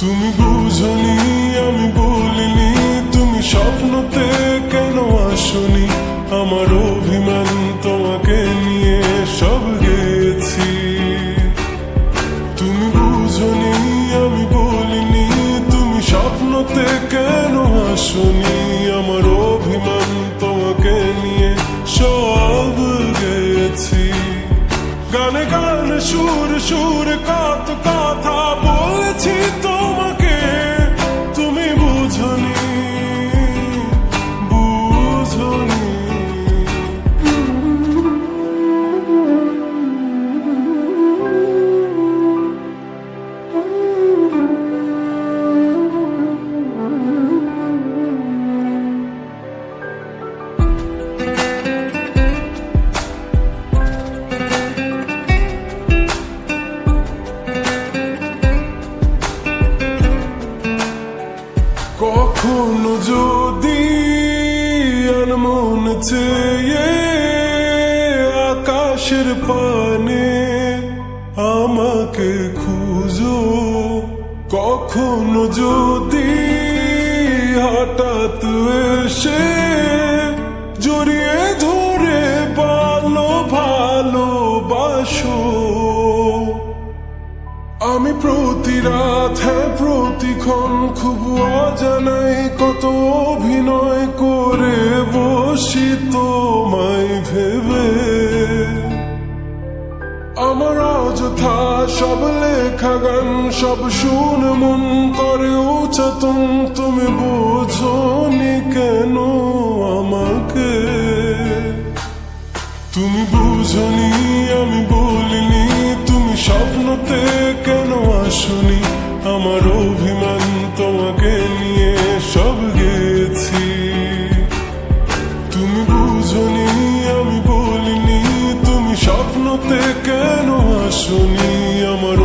তুমি বুঝনি আমি বলিনি, তুমি স্বপ্নতে কেন আসনি, আমার অভিমান তোমাকে নিয়ে সব গেছি। তুমি বুঝনি আমি বলিনি, তুমি স্বপ্নতে কেন আসনি, আমার অভিমান তোমাকে নিয়ে সব গেছি। গানে গানে সুর সুর কত কথা বলেছি তোমাকে, তুমি বুঝনি বুঝনি। কখনো যদি আনমন চেয়ে আকাশের পানে আমাকে খুঁজো, কখনো যদি হঠাৎ এসে জড়িয়ে ধরে ভালোবাসো, আমি প্রতি রাত প্রতিক্ষণ খুব অজানাই কত অভিনয় করে বসি তোমায় ভেবে। আমার অযথা সব লেখা গান সব শুনে মন করে উচ্চাতন, তুমি বোঝনি কেন আমাকে। তুমি বুঝনি আমি বলিনি, তুমি স্বপ্নতে কেন আসনি, আমার অভিমান তোমাকে নিয়ে সব গেছি। তুমি বুঝনি আমি বলিনি, তুমি স্বপ্নতে কেন আসনি, আমার